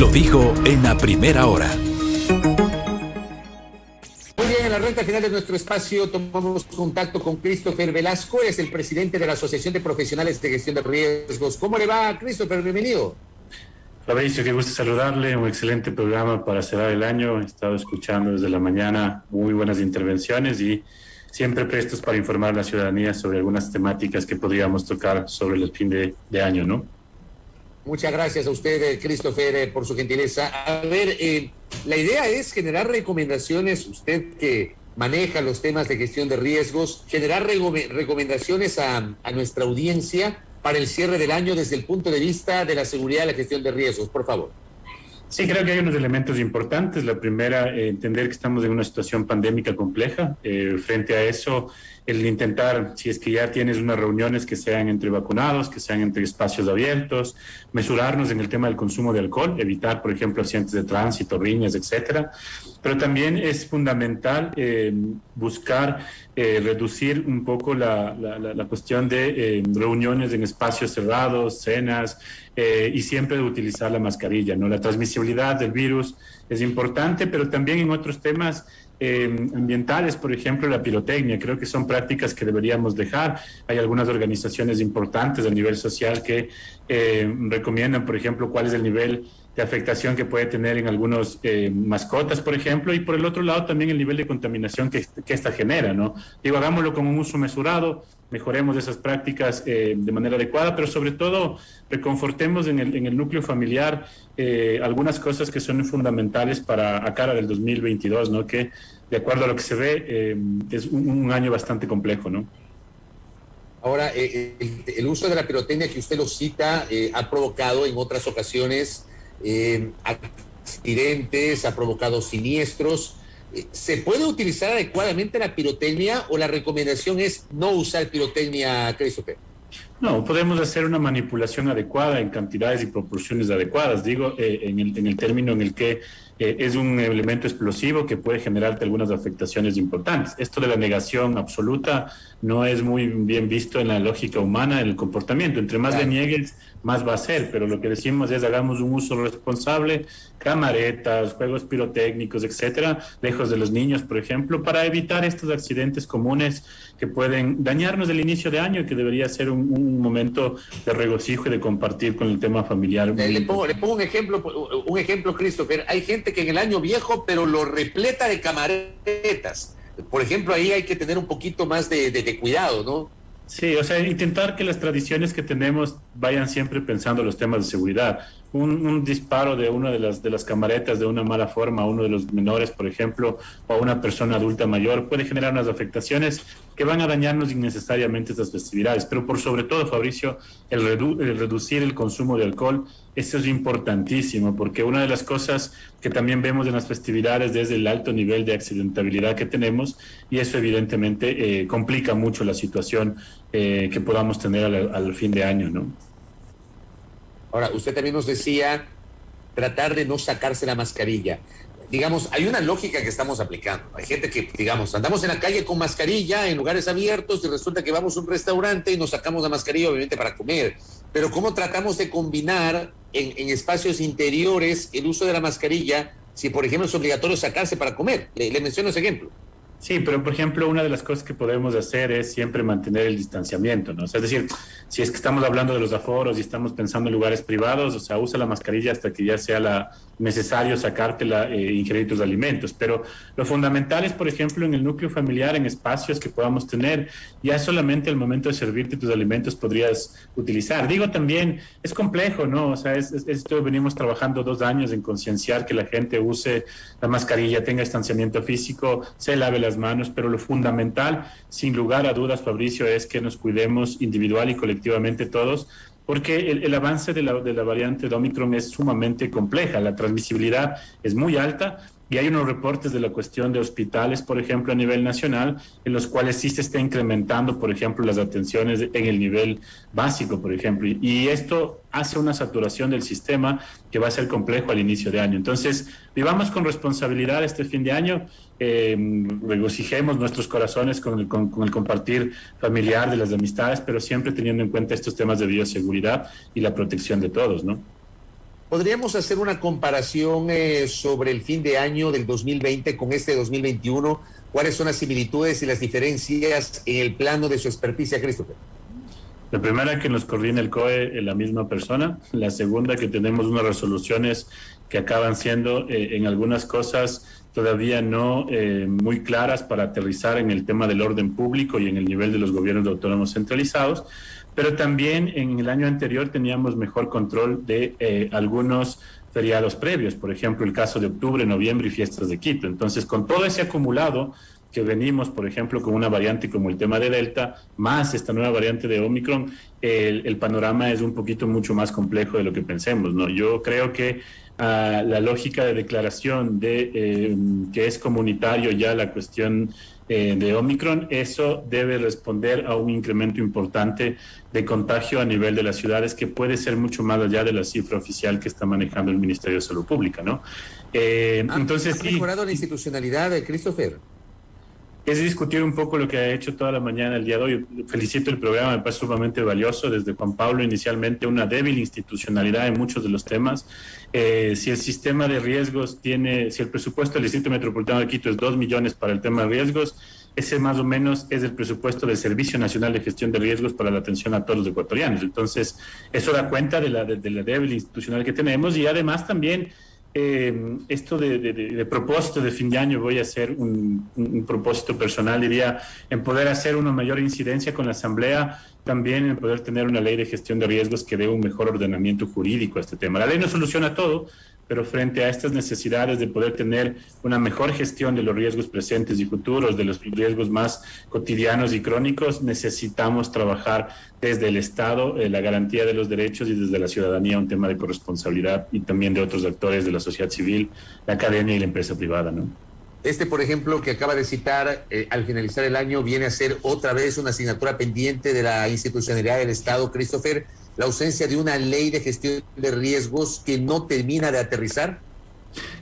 lo dijo en la primera hora. Muy bien, en la recta final de nuestro espacio tomamos contacto con Christopher Velasco, es el presidente de la Asociación de Profesionales de Gestión de Riesgos. ¿Cómo le va, Christopher? Bienvenido. Fabricio, qué gusto saludarle, un excelente programa para cerrar el año. He estado escuchando desde la mañana muy buenas intervenciones y siempre prestos para informar a la ciudadanía sobre algunas temáticas que podríamos tocar sobre el fin de año, ¿no? Muchas gracias a usted, Christopher, por su gentileza. A ver, la idea es generar recomendaciones, usted que maneja los temas de gestión de riesgos, generar recomendaciones a nuestra audiencia para el cierre del año desde el punto de vista de la seguridad y la gestión de riesgos, por favor. Sí, creo que hay unos elementos importantes. La primera, entender que estamos en una situación pandémica compleja. Frente a eso, el intentar, si es que ya tienes unas reuniones que sean entre vacunados, que sean entre espacios abiertos, mesurarnos en el tema del consumo de alcohol, evitar, por ejemplo, accidentes de tránsito, riñas, etcétera. Pero también es fundamental buscar reducir un poco la cuestión de reuniones en espacios cerrados, cenas, y siempre utilizar la mascarilla, ¿no? La transmisibilidad del virus es importante, pero también en otros temas ambientales, por ejemplo, la pirotecnia, creo que son prácticas que deberíamos dejar. Hay algunas organizaciones importantes a nivel social que recomiendan, por ejemplo, cuál es el nivel de afectación que puede tener en algunos mascotas, por ejemplo, y por el otro lado también el nivel de contaminación que esta genera, ¿no? Digo, hagámoslo con un uso mesurado, mejoremos esas prácticas de manera adecuada, pero sobre todo reconfortemos en el núcleo familiar algunas cosas que son fundamentales para a cara del 2022, ¿no? Que de acuerdo a lo que se ve es un año bastante complejo, ¿no? Ahora, el uso de la pirotecnia que usted lo cita ha provocado en otras ocasiones accidentes, ha provocado siniestros. ¿Se puede utilizar adecuadamente la pirotecnia o la recomendación es no usar pirotecnia, Christopher? No, podemos hacer una manipulación adecuada en cantidades y proporciones adecuadas. Digo, en el término en el que es un elemento explosivo que puede generarte algunas afectaciones importantes. Esto de la negación absoluta no es muy bien visto en la lógica humana, en el comportamiento. Entre más le niegues, más va a ser, pero lo que decimos es hagamos un uso responsable, camaretas, juegos pirotécnicos, etcétera, lejos de los niños, por ejemplo, para evitar estos accidentes comunes que pueden dañarnos el inicio de año y que debería ser un momento de regocijo y de compartir con el tema familiar. Le pongo un ejemplo, Christopher. Hay gente que en el año viejo, pero lo repleta de camaretas. Por ejemplo, ahí hay que tener un poquito más de cuidado, ¿no? Sí, o sea, intentar que las tradiciones que tenemos vayan siempre pensando los temas de seguridad. Un disparo de una de las camaretas de una mala forma a uno de los menores, por ejemplo, o a una persona adulta mayor, puede generar unas afectaciones que van a dañarnos innecesariamente estas festividades. Pero por sobre todo, Fabricio, el reducir el consumo de alcohol, eso es importantísimo, porque una de las cosas que también vemos en las festividades es el alto nivel de accidentabilidad que tenemos, y eso evidentemente complica mucho la situación que podamos tener al fin de año, ¿no? Ahora, usted también nos decía tratar de no sacarse la mascarilla. Digamos, hay una lógica que estamos aplicando. Hay gente que, digamos, andamos en la calle con mascarilla en lugares abiertos y resulta que vamos a un restaurante y nos sacamos la mascarilla, obviamente, para comer. Pero ¿cómo tratamos de combinar en espacios interiores el uso de la mascarilla si, por ejemplo, es obligatorio sacarse para comer? Le menciono ese ejemplo. Sí, pero por ejemplo, una de las cosas que podemos hacer es siempre mantener el distanciamiento, ¿no? O sea, es decir, si es que estamos hablando de los aforos y estamos pensando en lugares privados, o sea, usa la mascarilla hasta que ya sea necesario sacártela e ingerir tus alimentos. Pero lo fundamental es, por ejemplo, en el núcleo familiar, en espacios que podamos tener, ya solamente al momento de servirte tus alimentos podrías utilizar. Digo también, es complejo, ¿no? O sea, esto venimos trabajando 2 años en concienciar que la gente use la mascarilla, tenga distanciamiento físico, se lave las manos, pero lo fundamental, sin lugar a dudas, Fabricio, es que nos cuidemos individual y colectivamente todos, porque el avance de la variante de Omicron es sumamente compleja, la transmisibilidad es muy alta y hay unos reportes de la cuestión de hospitales, por ejemplo, a nivel nacional, en los cuales sí se está incrementando, por ejemplo, las atenciones en el nivel básico, por ejemplo, y esto hace una saturación del sistema que va a ser complejo al inicio de año. Entonces, vivamos con responsabilidad este fin de año, regocijemos nuestros corazones con el compartir familiar de las amistades, pero siempre teniendo en cuenta estos temas de bioseguridad y la protección de todos, ¿no? ¿Podríamos hacer una comparación sobre el fin de año del 2020 con este 2021? ¿Cuáles son las similitudes y las diferencias en el plano de su experticia, Christopher? La primera, que nos coordina el COE la misma persona. La segunda, que tenemos unas resoluciones que acaban siendo en algunas cosas todavía no muy claras para aterrizar en el tema del orden público y en el nivel de los gobiernos autónomos centralizados. Pero también en el año anterior teníamos mejor control de algunos feriados previos, por ejemplo, el caso de octubre, noviembre y fiestas de Quito. Entonces, con todo ese acumulado que venimos, por ejemplo, con una variante como el tema de Delta, más esta nueva variante de Omicron, el panorama es un poquito mucho más complejo de lo que pensemos, ¿no? Yo creo que la lógica de declaración de que es comunitario ya la cuestión de Omicron, eso debe responder a un incremento importante de contagio a nivel de las ciudades, que puede ser mucho más allá de la cifra oficial que está manejando el Ministerio de Salud Pública, ¿no? Entonces, ¿ha mejorado la institucionalidad de Christopher? Es discutir un poco lo que ha hecho toda la mañana el día de hoy. Felicito el programa, me parece sumamente valioso. Desde Juan Pablo, inicialmente, una débil institucionalidad en muchos de los temas. Si el sistema de riesgos si el presupuesto del Distrito Metropolitano de Quito es 2 millones para el tema de riesgos, ese más o menos es el presupuesto del Servicio Nacional de Gestión de Riesgos para la atención a todos los ecuatorianos. Entonces, eso da cuenta de la débil institucional que tenemos, y además también esto de propósito de fin de año, voy a hacer un propósito personal, diría, en poder hacer una mayor incidencia con la Asamblea, también en poder tener una ley de gestión de riesgos que dé un mejor ordenamiento jurídico a este tema. La ley no soluciona todo, pero frente a estas necesidades de poder tener una mejor gestión de los riesgos presentes y futuros, de los riesgos más cotidianos y crónicos, necesitamos trabajar desde el Estado, la garantía de los derechos, y desde la ciudadanía un tema de corresponsabilidad, y también de otros actores de la sociedad civil, la academia y la empresa privada, ¿no? Por ejemplo, que acaba de citar, al finalizar el año, viene a ser otra vez una asignatura pendiente de la institucionalidad del Estado, Christopher, la ausencia de una ley de gestión de riesgos que no termina de aterrizar.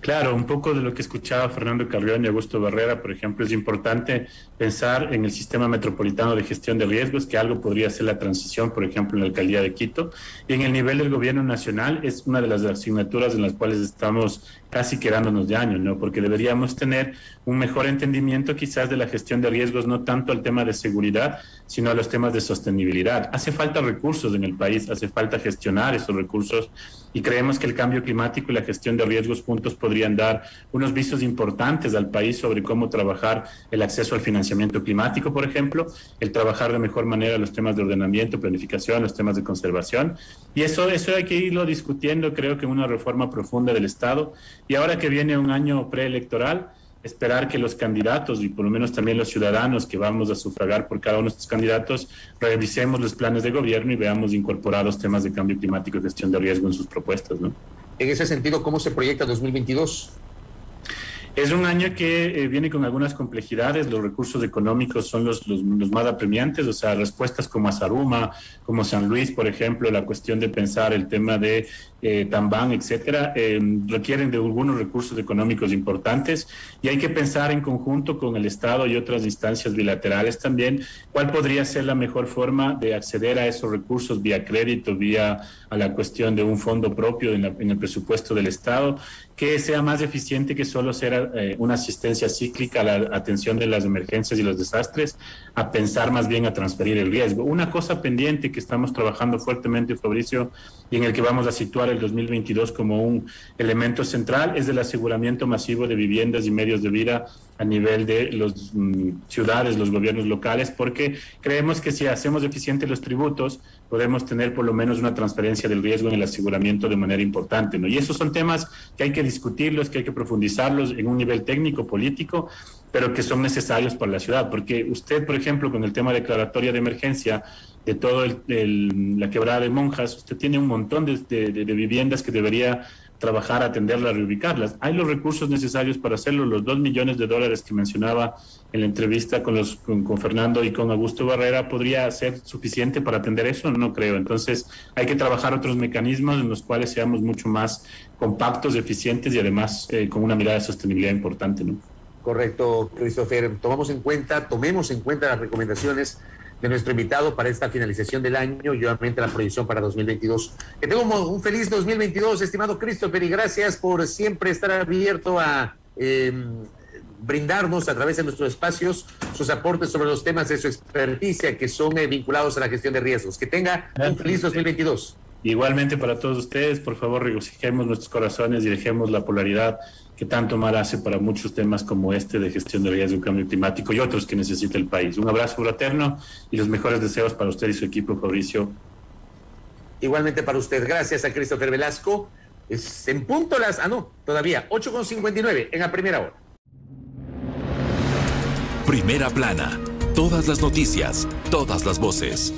Claro, un poco de lo que escuchaba Fernando Carrión y Augusto Barrera, por ejemplo, es importante pensar en el sistema metropolitano de gestión de riesgos, que algo podría ser la transición, por ejemplo, en la alcaldía de Quito. Y en el nivel del gobierno nacional es una de las asignaturas en las cuales estamos casi quedándonos de año, ¿no? Porque deberíamos tener un mejor entendimiento quizás de la gestión de riesgos, no tanto al tema de seguridad, sino a los temas de sostenibilidad. Hace falta recursos en el país, hace falta gestionar esos recursos, y creemos que el cambio climático y la gestión de riesgos juntos podrían dar unos visos importantes al país sobre cómo trabajar el acceso al financiamiento climático, por ejemplo, el trabajar de mejor manera los temas de ordenamiento, planificación, los temas de conservación, y eso hay que irlo discutiendo, creo que en una reforma profunda del Estado. Y ahora que viene un año preelectoral, esperar que los candidatos, y por lo menos también los ciudadanos que vamos a sufragar por cada uno de estos candidatos, revisemos los planes de gobierno y veamos incorporados temas de cambio climático y gestión de riesgo en sus propuestas, ¿no? En ese sentido, ¿cómo se proyecta 2022? Es un año que viene con algunas complejidades. Los recursos económicos son los más apremiantes, o sea, respuestas como Azaruma, como San Luis, por ejemplo, la cuestión de pensar el tema de Tambán, etcétera, requieren de algunos recursos económicos importantes, y hay que pensar en conjunto con el Estado y otras instancias bilaterales también cuál podría ser la mejor forma de acceder a esos recursos vía crédito, vía a la cuestión de un fondo propio en el presupuesto del Estado, que sea más eficiente que solo ser una asistencia cíclica a la atención de las emergencias y los desastres, a pensar más bien a transferir el riesgo. Una cosa pendiente que estamos trabajando fuertemente, Fabricio, y en el que vamos a situar el 2022 como un elemento central, es el aseguramiento masivo de viviendas y medios de vida a nivel de las ciudades, los gobiernos locales, porque creemos que si hacemos eficientes los tributos, podemos tener por lo menos una transferencia del riesgo en el aseguramiento de manera importante, ¿no? Y esos son temas que hay que discutirlos, que hay que profundizarlos en un nivel técnico, político, pero que son necesarios para la ciudad, porque usted, por ejemplo, con el tema declaratoria de emergencia de todo la quebrada de Monjas, usted tiene un montón de viviendas que debería trabajar, atenderlas, reubicarlas. Hay los recursos necesarios para hacerlo. Los $2 millones que mencionaba en la entrevista con Fernando y con Augusto Barrera, ¿podría ser suficiente para atender eso? No creo. Entonces hay que trabajar otros mecanismos en los cuales seamos mucho más compactos, eficientes y además con una mirada de sostenibilidad importante, ¿no? Correcto, Christopher. Tomemos en cuenta las recomendaciones de nuestro invitado para esta finalización del año y obviamente la proyección para 2022. Que tenga un feliz 2022, estimado Christopher, y gracias por siempre estar abierto a brindarnos a través de nuestros espacios sus aportes sobre los temas de su experticia que son vinculados a la gestión de riesgos. Que tenga un feliz 2022. Igualmente para todos ustedes, por favor, regocijemos nuestros corazones y dejemos la polaridad que tanto mal hace para muchos temas como este de gestión de riesgo, cambio climático y otros que necesita el país. Un abrazo fraterno y los mejores deseos para usted y su equipo, Fabricio. Igualmente para usted. Gracias a Christopher Velasco. Es en punto las... todavía 8:59 en la primera hora. Primera plana. Todas las noticias, todas las voces.